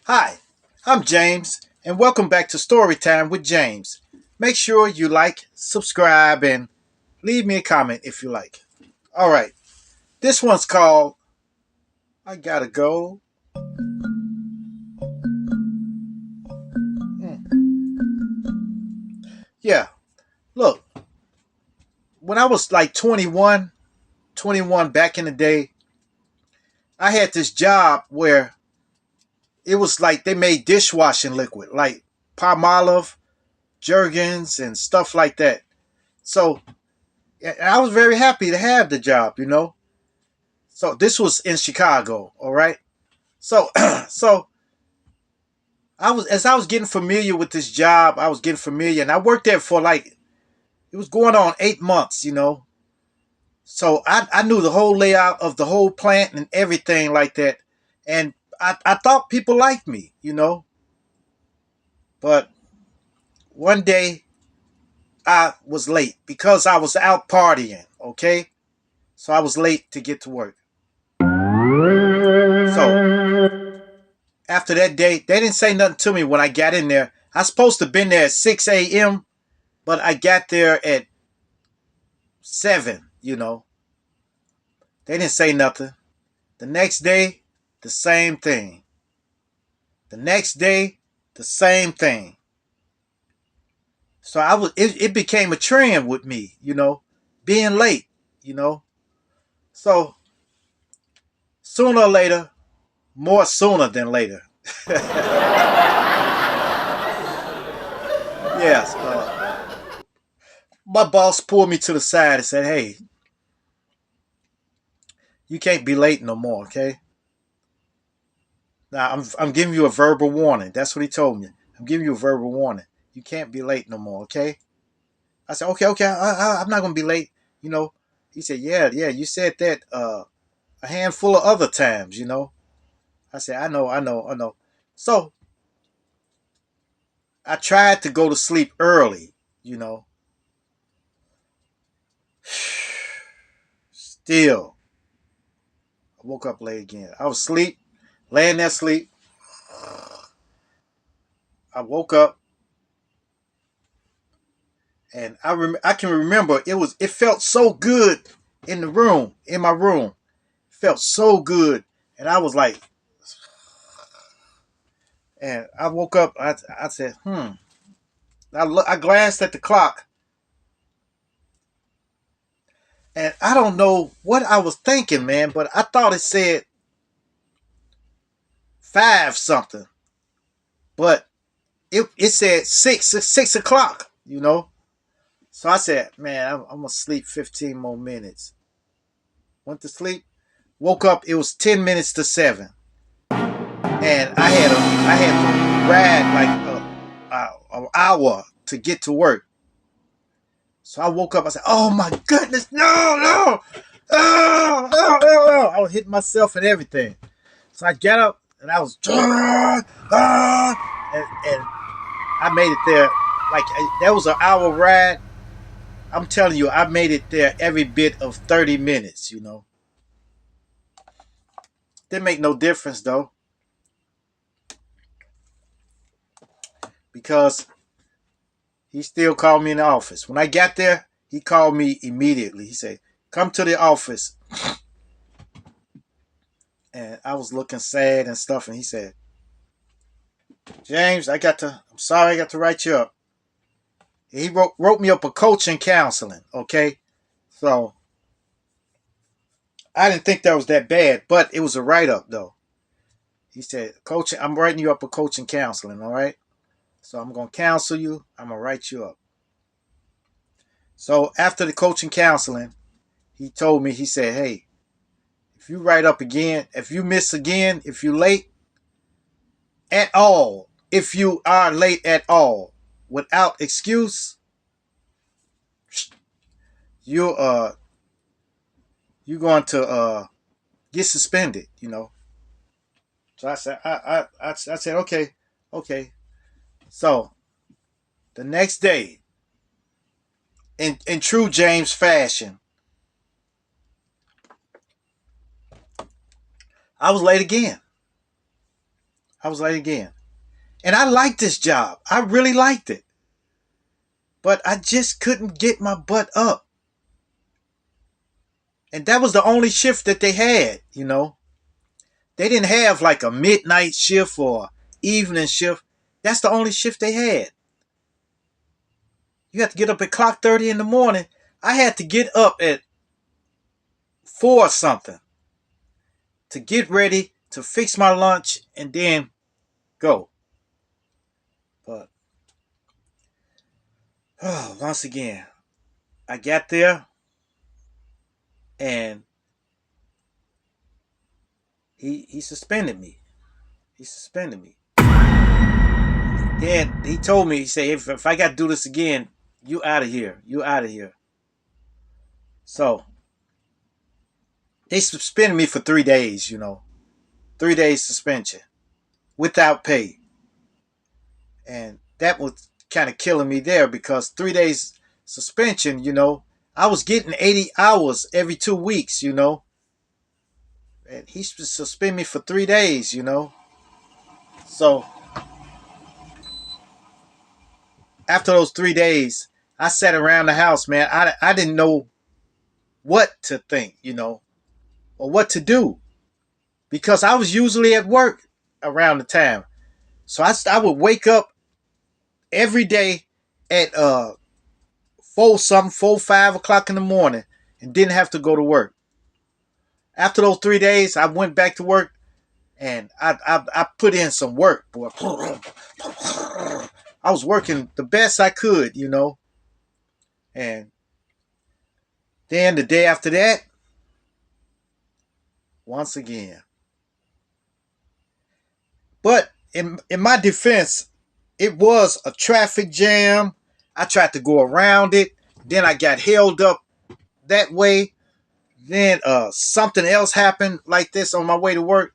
Hi, I'm James, and welcome back to Storytime with James. Make sure you like, subscribe, and leave me a comment if you like. All right, this one's called I Gotta Go. Hmm. Yeah, look, when I was like 21 back in the day, I had this job where it was like they made dishwashing liquid, like Palmolive, Jergens, and stuff like that. So I was very happy to have the job. So this was in Chicago, all right. So so I was getting familiar with this job, I was getting familiar, and I worked there for like it was going on 8 months. So I knew the whole layout of the whole plant and everything like that, and I thought people liked me. But one day I was late because I was out partying. Okay, so I was late to get to work. So after that day, they didn't say nothing to me when I got in there. I was supposed to have been there at 6 a.m., but I got there at 7. They didn't say nothing. The next day, the same thing. The next day, the same thing. So it became a trend with me, being late. So sooner or later, more sooner than later. Yes. My boss pulled me to the side and said, "Hey, you can't be late no more, okay? Now I'm giving you a verbal warning." That's what he told me. "I'm giving you a verbal warning. You can't be late no more, okay?" I said, "Okay, okay, I'm not gonna be late." You know, he said, "Yeah, yeah, you said that a handful of other times." I said, "I know, I know, I know." So I tried to go to sleep early. You know, still I woke up late again. I was asleep, laying there asleep. I woke up and I can remember it felt so good in the room in my room. It felt so good, and I was like, and I woke up. I said, hmm. I glanced at the clock, and I don't know what I was thinking, man, but I thought it said five something, but it said six o'clock. So I said, man, I'm gonna sleep 15 more minutes. Went to sleep, woke up. It was 10 minutes to 7, and I had to ride like an hour to get to work. So I woke up. I said, "Oh my goodness, no, no, oh, oh, oh, oh." I was hitting myself and everything. So I got up and I was, and I made it there. Like that was an hour ride. I'm telling you, I made it there every bit of 30 minutes. Didn't make no difference though, because he still called me in the office. When I got there, he called me immediately. He said, "Come to the office." And I was looking sad and stuff. And he said, "James, I'm sorry I got to write you up." He wrote me up a coaching counseling. Okay. So I didn't think that was that bad, but it was a write up though. He said, "Coaching, I'm writing you up a coaching counseling. All right. So I'm going to counsel you. I'm going to write you up." So after the coaching counseling, he told me, he said, "Hey, if you write up again, if you miss again, if you late at all, if you are late at all, without excuse, you you're going to get suspended." So I said, I said, okay, okay. So the next day, in true James fashion, I was late again. I was late again. And I liked this job. I really liked it. But I just couldn't get my butt up. And that was the only shift that they had, you know. They didn't have like a midnight shift or evening shift. That's the only shift they had. You had to get up at clock 30 in the morning. I had to get up at 4 something to get ready, to fix my lunch, and then go. But once again, I got there and he suspended me. He suspended me. Then he told me, he said, if I got to do this again, you out of here. You out of here. So they suspended me for 3 days, you know. 3 days suspension without pay. And that was kind of killing me there because 3 days suspension, you know, I was getting 80 hours every 2 weeks, you know. And he suspended me for 3 days, you know. So after those 3 days, I sat around the house, man. I didn't know what to think, you know, or what to do because I was usually at work around the time. So I would wake up every day at 4, 5 o'clock in the morning and didn't have to go to work. After those 3 days, I went back to work and I put in some work, boy. I was working the best I could, you know. And then the day after that, once again. But in my defense, it was a traffic jam. I tried to go around it. Then I got held up that way. Then something else happened like this on my way to work.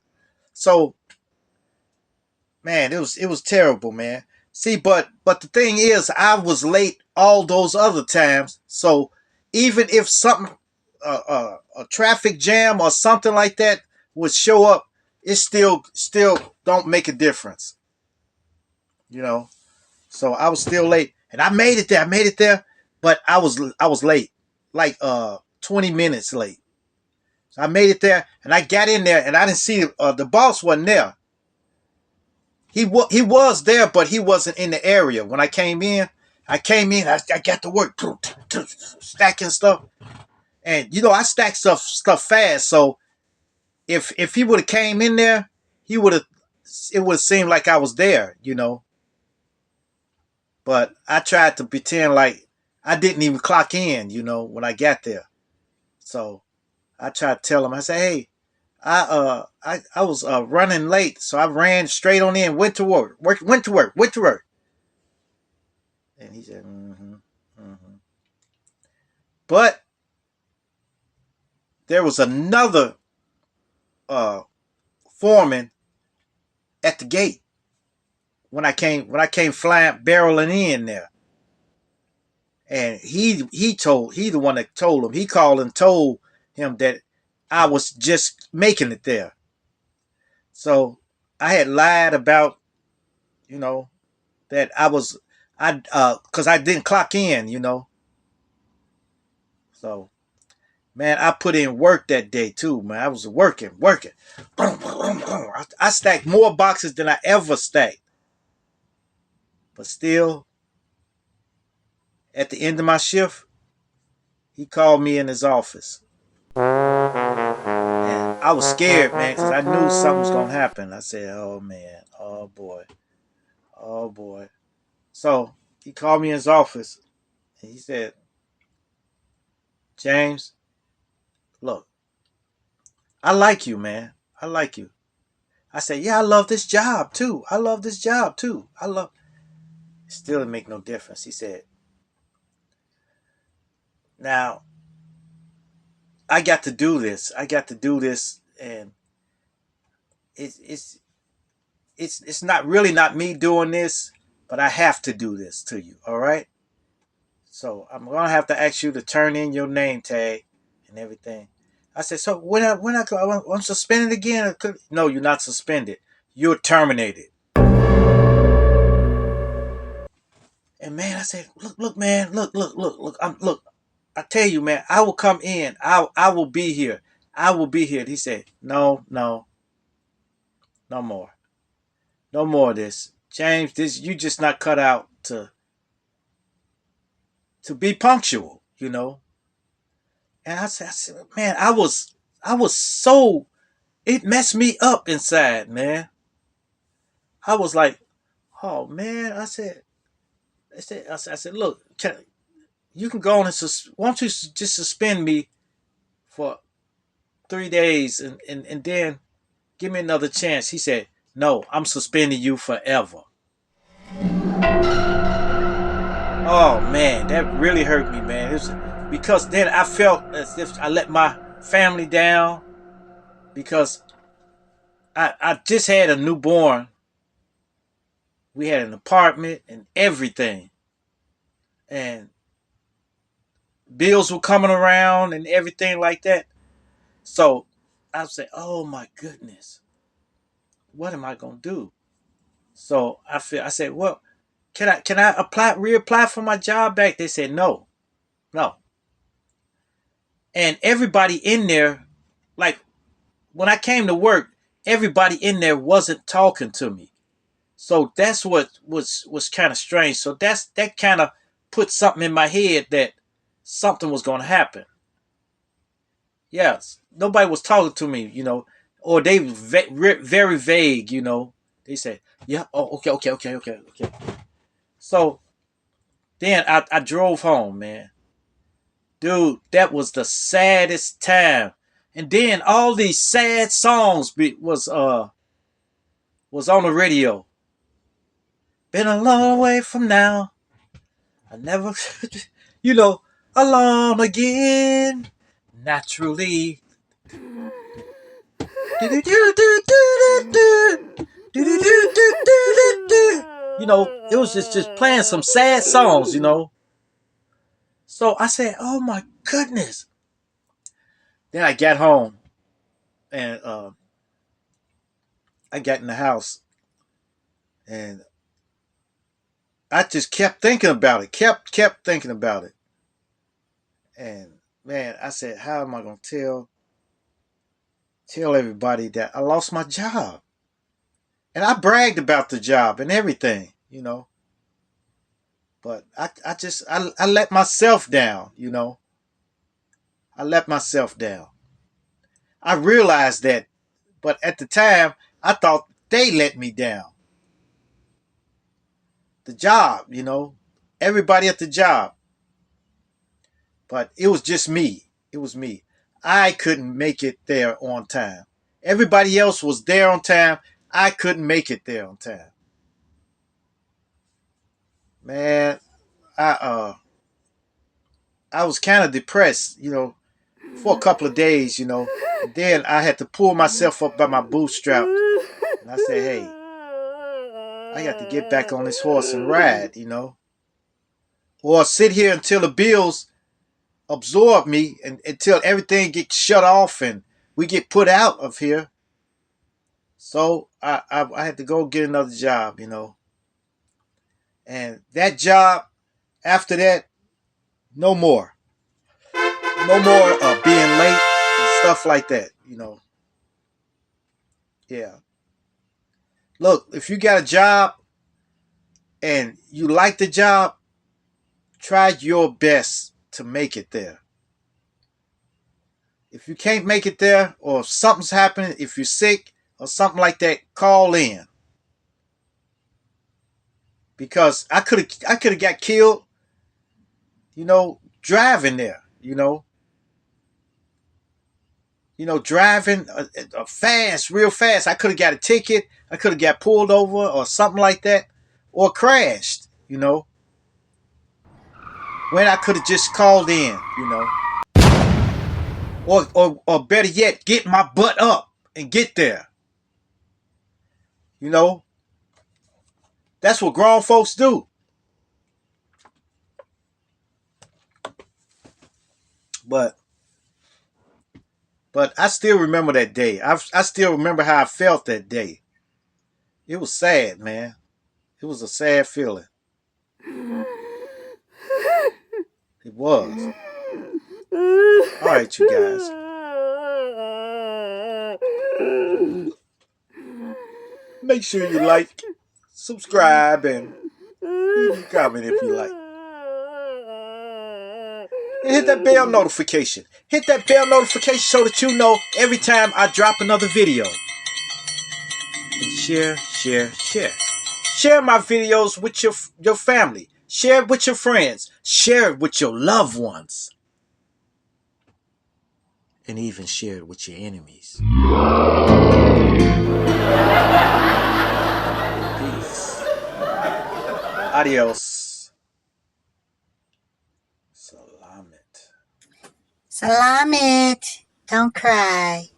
So man, it was terrible, man. See, but the thing is, I was late all those other times. So even if something, a traffic jam or something like that would show up, it still don't make a difference, you know. So I was still late, and I made it there. I made it there, but I was late, like 20 minutes late. So I made it there, and I got in there, and I didn't see the boss wasn't there. He was there, but he wasn't in the area when I came in. I got to work, stacking stuff, and you know I stack stuff fast. So if he would have came in there, he would have it would have seemed like I was there, you know. But I tried to pretend like I didn't even clock in, you know, when I got there. So I tried to tell him. I said, "Hey, I was running late, so I ran straight on in, went to work, went to work." And he said, "Mm-hmm, mm-hmm." But there was another uh, foreman at the gate when I came flying barreling in there, and he the one that told him. He called and told him that I was just making it there. So I had lied about, you know, that because I didn't clock in, you know. So man, I put in work that day too, man. I was working. I stacked more boxes than I ever stacked. But still, at the end of my shift, he called me in his office. And I was scared, man, because I knew something was going to happen. I said, oh, man, oh, boy, oh, boy. So he called me in his office and he said, James, look, I like you, man. I like you. I said, yeah, I love this job too. I love this job too. It still didn't make no difference. He said, now I got to do this. I got to do this, and it's it's it's not really not me doing this, but I have to do this to you. All right. So I'm gonna have to ask you to turn in your name tag and everything. I said, so I'm suspended again? No, you're not suspended. you're terminated. And man, I said, look, man, look. Look. I tell you, man, I will come in. I will be here. I will be here. He said, no, no more. No more of this. James, this you just not cut out to be punctual, you know. And I said, man, I was so it messed me up inside, man. I was like, oh man, I said, look, you can go on and why don't you just suspend me for 3 days and then give me another chance. He said, no, I'm suspending you forever. Oh man, that really hurt me, man. It was because then I felt as if I let my family down because I just had a newborn. We had an apartment and everything. And bills were coming around and everything like that. So I said, oh my goodness, what am I gonna do? So I said, well, can I reapply for my job back? They said no, no. And everybody in there, like when I came to work, everybody in there wasn't talking to me. So that's what was kind of strange. So that kind of put something in my head that something was going to happen. Yes, nobody was talking to me, or they very vague, They said, "Yeah, oh, okay." So then I drove home, man. Dude, that was the saddest time. And then all these sad songs was on the radio. Been a long way from now. I never, you know, alone again. Naturally. It was just playing some sad songs. So I said, "Oh my goodness!" Then I got home and I got in the house and I just kept thinking about it. Kept thinking about it. And man, I said, "How am I gonna tell everybody that I lost my job?" And I bragged about the job and everything. But I let myself down. I let myself down. I realized that, but at the time, I thought they let me down. The job, everybody at the job. But it was just me. It was me. I couldn't make it there on time. Everybody else was there on time. I couldn't make it there on time. Man, I uh I was kind of depressed, for a couple of days. And then I had to pull myself up by my bootstraps. And I said, hey, I got to get back on this horse and ride. Or sit here until the bills absorb me and until everything gets shut off and we get put out of here. So I had to go get another job. And that job, after that, no more. No more being late and stuff like that. Yeah. Look, if you got a job and you like the job, try your best to make it there. If you can't make it there or if something's happening, if you're sick or something like that, call in. Because I could have got killed, driving there. Driving fast, real fast. I could have got a ticket. I could have got pulled over or something like that, or crashed. When I could have just called in. Or better yet, get my butt up and get there. You know, that's what grown folks do. But I still remember that day. I still remember how I felt that day. It was sad, man. It was a sad feeling. It was. All right, you guys. Make sure you like, subscribe, and leave a comment if you like. And hit that bell notification. Hit that bell notification so that you know every time I drop another video. And share, share, share. Share my videos with your family. Share it with your friends. Share it with your loved ones. And even share it with your enemies. Peace. Adios. Salamat. Salamat. Don't cry.